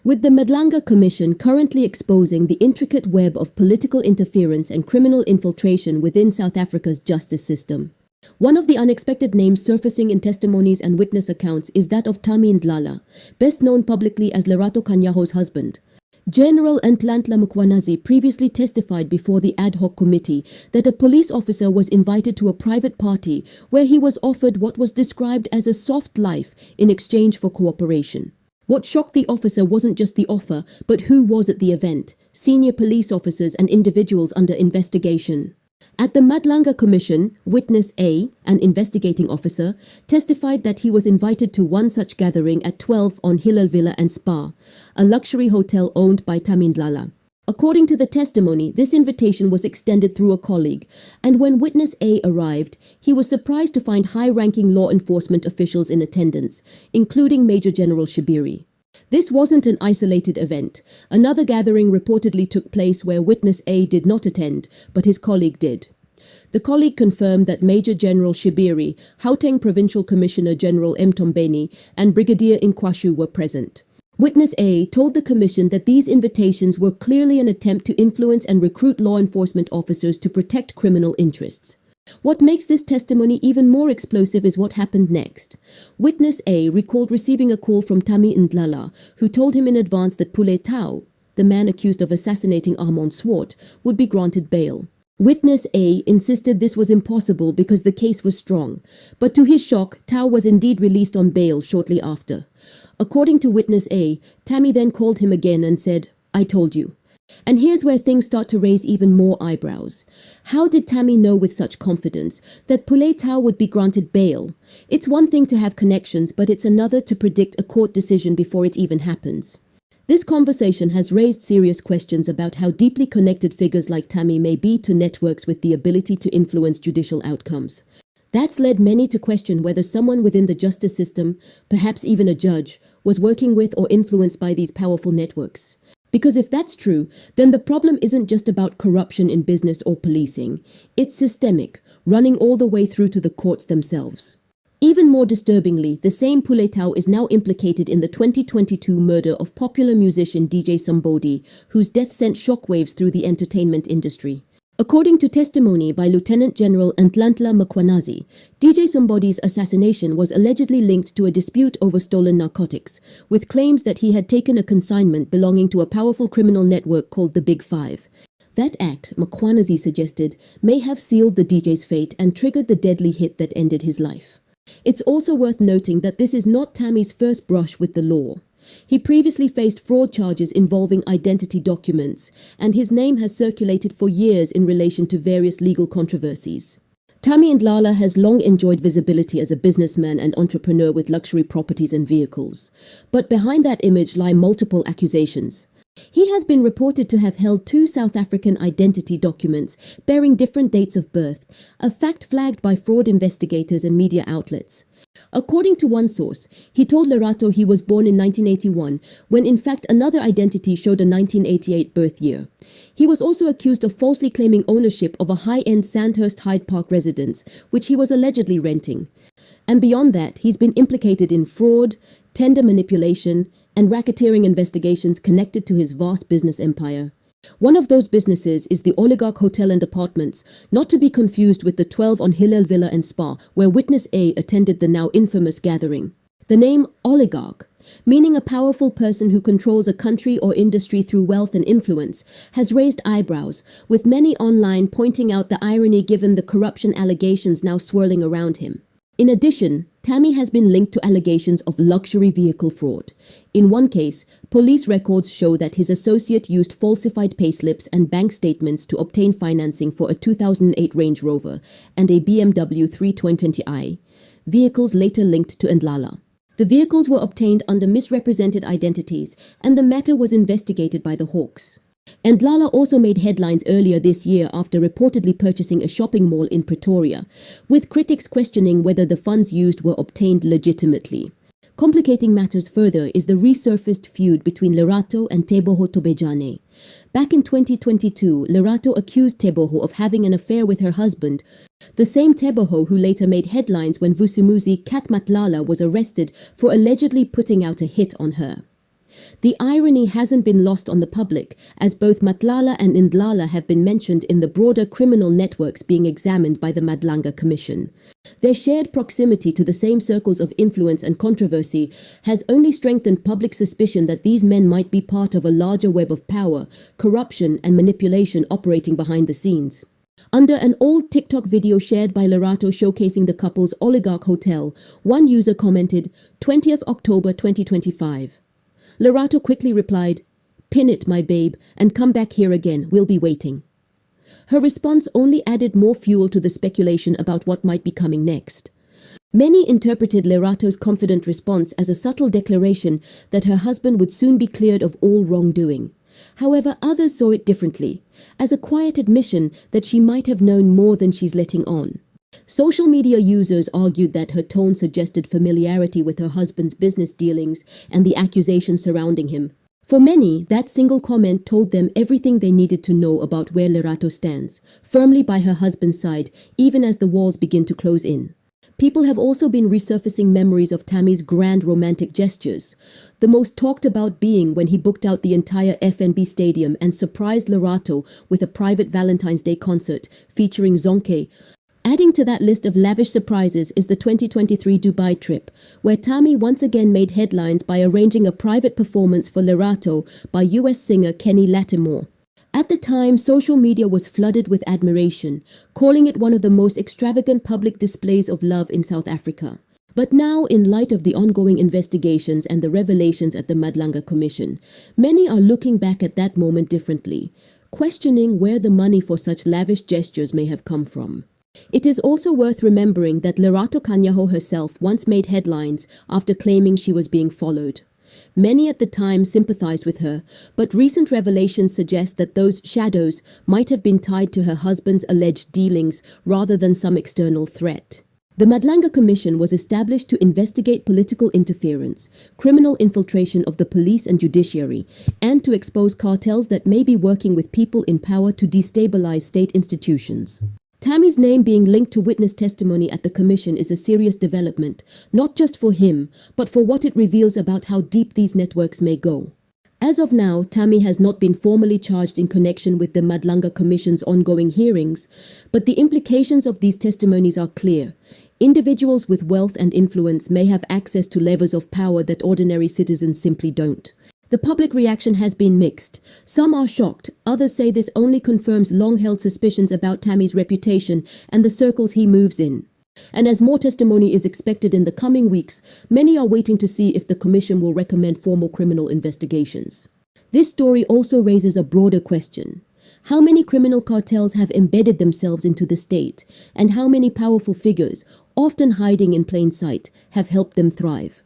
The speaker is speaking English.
With the Madlanga Commission currently exposing the intricate web of political interference and criminal infiltration within South Africa's justice system. One of the unexpected names surfacing in testimonies and witness accounts is that of Thami Ndlala, best known publicly as Lerato Kganyago's husband. General Ndlala previously testified before the ad hoc committee that a police officer was invited to a private party where he was offered what was described as a soft life in exchange for cooperation. What shocked the officer wasn't just the offer, but who was at the event: senior police officers and individuals under investigation. At the Madlanga Commission, Witness A, an investigating officer, testified that he was invited to one such gathering at 12 on Hilal Villa and Spa, a luxury hotel owned by Tami Ndlala. According to the testimony, this invitation was extended through a colleague, and when Witness A arrived, he was surprised to find high-ranking law enforcement officials in attendance, including Major General Shibiri. This wasn't an isolated event. Another gathering reportedly took place where Witness A did not attend, but his colleague did. The colleague confirmed that Major General Shibiri, Gauteng Provincial Commissioner General Mtombeni, and Brigadier Inkwashu were present. Witness A told the commission that these invitations were clearly an attempt to influence and recruit law enforcement officers to protect criminal interests. What makes this testimony even more explosive is what happened next. Witness A recalled receiving a call from Tami Ndlala, who told him in advance that Pule Tau, the man accused of assassinating Armand Swart, would be granted bail. Witness A insisted this was impossible because the case was strong, but to his shock, Tau was indeed released on bail shortly after. According to Witness A, Tami then called him again and said, "I told you." And here's where things start to raise even more eyebrows. How did Tami know with such confidence that Pule Tau would be granted bail? It's one thing to have connections, but it's another to predict a court decision before it even happens. This conversation has raised serious questions about how deeply connected figures like Tami may be to networks with the ability to influence judicial outcomes. That's led many to question whether someone within the justice system, perhaps even a judge, was working with or influenced by these powerful networks. Because if that's true, then the problem isn't just about corruption in business or policing. It's systemic, running all the way through to the courts themselves. Even more disturbingly, the same Pule Tau is now implicated in the 2022 murder of popular musician DJ Somebody, whose death sent shockwaves through the entertainment industry. According to testimony by Lieutenant General Ndlala, DJ Somebody's assassination was allegedly linked to a dispute over stolen narcotics, with claims that he had taken a consignment belonging to a powerful criminal network called the Big Five. That act, Mkhwanazi suggested, may have sealed the DJ's fate and triggered the deadly hit that ended his life. It's also worth noting that this is not Tami's first brush with the law. He previously faced fraud charges involving identity documents, and his name has circulated for years in relation to various legal controversies. Tami Ndlala has long enjoyed visibility as a businessman and entrepreneur with luxury properties and vehicles. But behind that image lie multiple accusations. He has been reported to have held 2 South African identity documents bearing different dates of birth, a fact flagged by fraud investigators and media outlets. According to one source, he told Lerato he was born in 1981, when in fact another identity showed a 1988 birth year. He was also accused of falsely claiming ownership of a high-end Sandhurst Hyde Park residence, which he was allegedly renting. And beyond that, he's been implicated in fraud, tender manipulation, and racketeering investigations connected to his vast business empire. One of those businesses is the Oligarch Hotel and Apartments, not to be confused with the 12 on Hilal Villa and Spa, where Witness A attended the now infamous gathering. The name oligarch, meaning a powerful person who controls a country or industry through wealth and influence, has raised eyebrows, with many online pointing out the irony given the corruption allegations now swirling around him. In addition, Tami has been linked to allegations of luxury vehicle fraud. In one case, police records show that his associate used falsified payslips and bank statements to obtain financing for a 2008 Range Rover and a BMW 320i, vehicles later linked to Ndlala. The vehicles were obtained under misrepresented identities, and the matter was investigated by the Hawks. Ndlala also made headlines earlier this year after reportedly purchasing a shopping mall in Pretoria, with critics questioning whether the funds used were obtained legitimately. Complicating matters further is the resurfaced feud between Lerato and Teboho Tobejane. Back in 2022, Lerato accused Teboho of having an affair with her husband, the same Teboho who later made headlines when Vusumuzi Kat Matlala was arrested for allegedly putting out a hit on her. The irony hasn't been lost on the public, as both Ndlala and Ndlala have been mentioned in the broader criminal networks being examined by the Madlanga Commission. Their shared proximity to the same circles of influence and controversy has only strengthened public suspicion that these men might be part of a larger web of power, corruption, and manipulation operating behind the scenes. Under an old TikTok video shared by Lerato showcasing the couple's Oligarch Hotel, one user commented, 20th October 2025. Lerato quickly replied, "Pin it, my babe, and come back here again, we'll be waiting." Her response only added more fuel to the speculation about what might be coming next. Many interpreted Lerato's confident response as a subtle declaration that her husband would soon be cleared of all wrongdoing. However, others saw it differently, as a quiet admission that she might have known more than she's letting on. Social media users argued that her tone suggested familiarity with her husband's business dealings and the accusations surrounding him. For many, that single comment told them everything they needed to know about where Lerato stands, firmly by her husband's side, even as the walls begin to close in. People have also been resurfacing memories of Tami's grand romantic gestures, the most talked about being when he booked out the entire FNB stadium and surprised Lerato with a private Valentine's Day concert featuring Zonke. Adding to that list of lavish surprises is the 2023 Dubai trip, where Thami once again made headlines by arranging a private performance for Lerato by US singer Kenny Lattimore. At the time, social media was flooded with admiration, calling it one of the most extravagant public displays of love in South Africa. But now, in light of the ongoing investigations and the revelations at the Madlanga Commission, many are looking back at that moment differently, questioning where the money for such lavish gestures may have come from. It is also worth remembering that Lerato Kganyago herself once made headlines after claiming she was being followed. Many at the time sympathized with her, but recent revelations suggest that those shadows might have been tied to her husband's alleged dealings rather than some external threat. The Madlanga Commission was established to investigate political interference, criminal infiltration of the police and judiciary, and to expose cartels that may be working with people in power to destabilize state institutions. Tami's name being linked to witness testimony at the commission is a serious development, not just for him, but for what it reveals about how deep these networks may go. As of now, Thami has not been formally charged in connection with the Madlanga Commission's ongoing hearings, but the implications of these testimonies are clear. Individuals with wealth and influence may have access to levers of power that ordinary citizens simply don't. The public reaction has been mixed. Some are shocked, others say this only confirms long-held suspicions about Thami's reputation and the circles he moves in. And as more testimony is expected in the coming weeks, many are waiting to see if the commission will recommend formal criminal investigations. This story also raises a broader question. How many criminal cartels have embedded themselves into the state, and how many powerful figures, often hiding in plain sight, have helped them thrive?